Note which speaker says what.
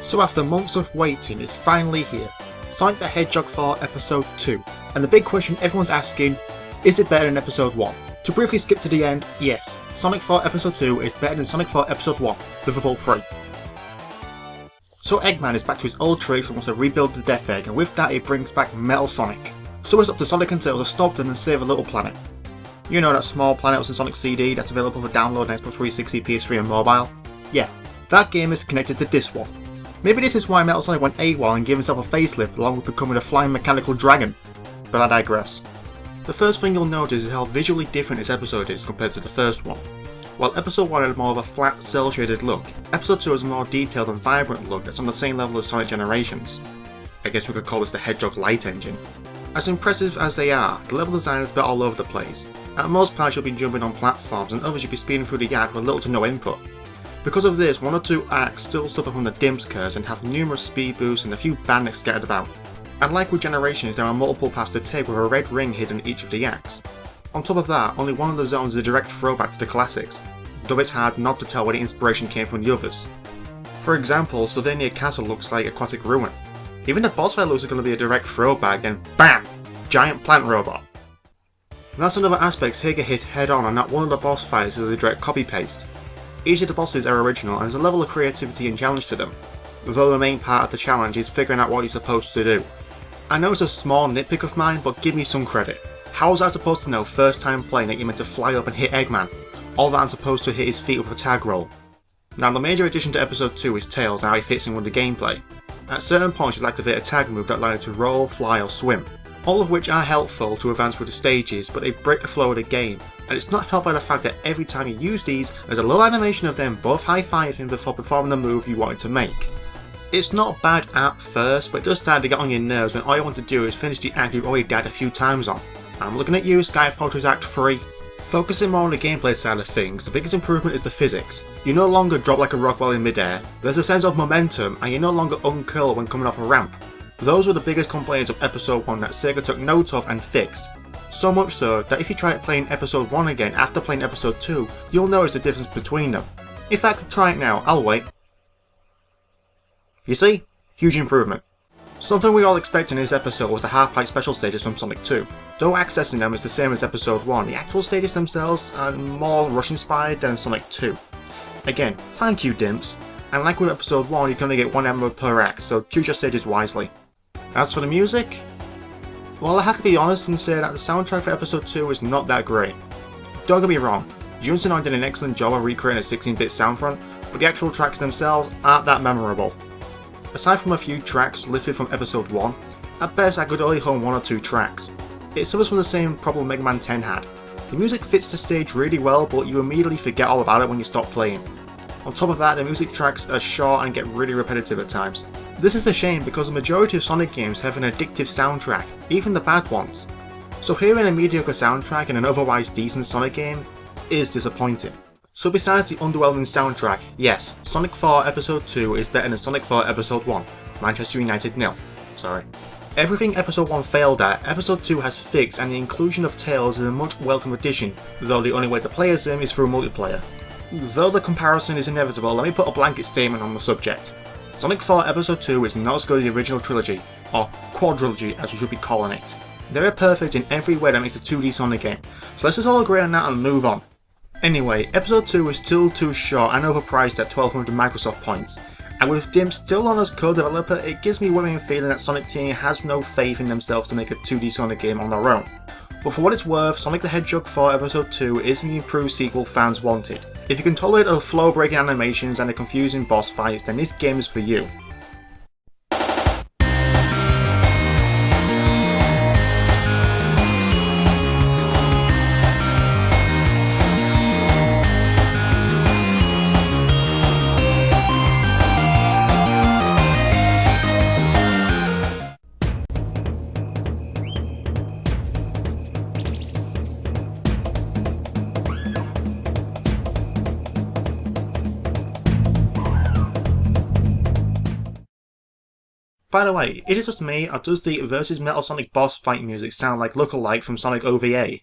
Speaker 1: So after months of waiting, it's finally here. Sonic the Hedgehog 4 Episode 2. And the big question everyone's asking, is it better than Episode 1? To briefly skip to the end, yes, Sonic 4 Episode 2 is better than Sonic 4 Episode 1, Liverpool 3. So Eggman is back to his old tricks and wants to rebuild the Death Egg, and with that it brings back Metal Sonic. So it's up to Sonic and Tails to stop them and save a little planet. You know that small planet was in Sonic CD that's available for download on Xbox 360, PS3 and mobile? Yeah, that game is connected to this one. Maybe this is why Metal Sonic went AWOL and gave himself a facelift along with becoming a flying mechanical dragon. But I digress. The first thing you'll notice is how visually different this episode is compared to the first one. While episode 1 had more of a flat, cel-shaded look, episode 2 has a more detailed and vibrant look that's on the same level as Sonic Generations. I guess we could call this the Hedgehog Light Engine. As impressive as they are, the level design is a bit all over the place. At most parts you'll be jumping on platforms and others you'll be speeding through the yard with little to no input. Because of this, 1 or 2 acts still suffer from the dimps curse and have numerous speed boosts and a few bandits scattered about. And like with Generations, there are multiple paths to take with a red ring hidden in each of the acts. On top of that, only one of the zones is a direct throwback to the classics, though it's hard not to tell where the inspiration came from the others. For example, Sylvania Castle looks like Aquatic Ruin. Even the boss fight looks like going to be a direct throwback, then BAM! Giant plant robot. And that's another aspect Sega hit head on, and that one of the boss fights is a direct copy-paste. Each of the bosses are original and there's a level of creativity and challenge to them, though the main part of the challenge is figuring out what you're supposed to do. I know it's a small nitpick of mine, but give me some credit. How was I supposed to know first time playing that you're meant to fly up and hit Eggman? All that I'm supposed to hit his feet with a tag roll. Now the major addition to episode 2 is Tails and how he fits in with the gameplay. At certain points you'll activate a tag move that allows you to roll, fly or swim. All of which are helpful to advance through the stages, but they break the flow of the game, and it's not helped by the fact that every time you use these, there's a little animation of them both high-fiving before performing the move you wanted to make. It's not bad at first, but it does start to get on your nerves when all you want to do is finish the act you've already died a few times on. I'm looking at you, Sky Fortress Act 3. Focusing more on the gameplay side of things, the biggest improvement is the physics. You no longer drop like a rock while in midair, there's a sense of momentum, and you're no longer uncurl when coming off a ramp. Those were the biggest complaints of episode 1 that Sega took note of and fixed. So much so that if you try playing episode 1 again after playing episode 2, you'll notice the difference between them. In fact, try it now, I'll wait. You see? Huge improvement. Something we all expected in this episode was the half-pipe special stages from Sonic 2. Though accessing them is the same as episode 1, the actual stages themselves are more rush-inspired than Sonic 2. Again, thank you Dimps, and like with episode 1 you can only get 1 emerald per act, so choose your stages wisely. As for the music, well I have to be honest and say that the soundtrack for episode 2 is not that great. Don't get me wrong, Junson and I did an excellent job of recreating a 16-bit soundfront, but the actual tracks themselves aren't that memorable. Aside from a few tracks lifted from episode 1, at best I could only hum 1 or 2 tracks. It suffers from the same problem Mega Man 10 had. The music fits the stage really well, but you immediately forget all about it when you stop playing. On top of that, the music tracks are short and get really repetitive at times. This is a shame because the majority of Sonic games have an addictive soundtrack, even the bad ones. So hearing a mediocre soundtrack in an otherwise decent Sonic game is disappointing. So besides the underwhelming soundtrack, yes, Sonic 4 Episode 2 is better than Sonic 4 Episode 1. Manchester United nil. Sorry. Everything Episode 1 failed at, Episode 2 has fixed, and the inclusion of Tails is a much welcome addition, though the only way to play as him is through multiplayer. Though the comparison is inevitable, let me put a blanket statement on the subject. Sonic 4 Episode 2 is not as good as the original trilogy, or quadrilogy as we should be calling it. They're perfect in every way that makes a 2D Sonic game, so let's just all agree on that and move on. Anyway, Episode 2 is still too short and overpriced at 1200 Microsoft points, and with Dimps still on as co-developer, it gives me a worrying feeling that Sonic Team has no faith in themselves to make a 2D Sonic game on their own. But for what it's worth, Sonic the Hedgehog 4 Episode 2 is the improved sequel fans wanted. If you can tolerate the flow-breaking animations and the confusing boss fights, then this game is for you. By the way, is it just me, or does the vs Metal Sonic boss fight music sound like Look-alike from Sonic OVA?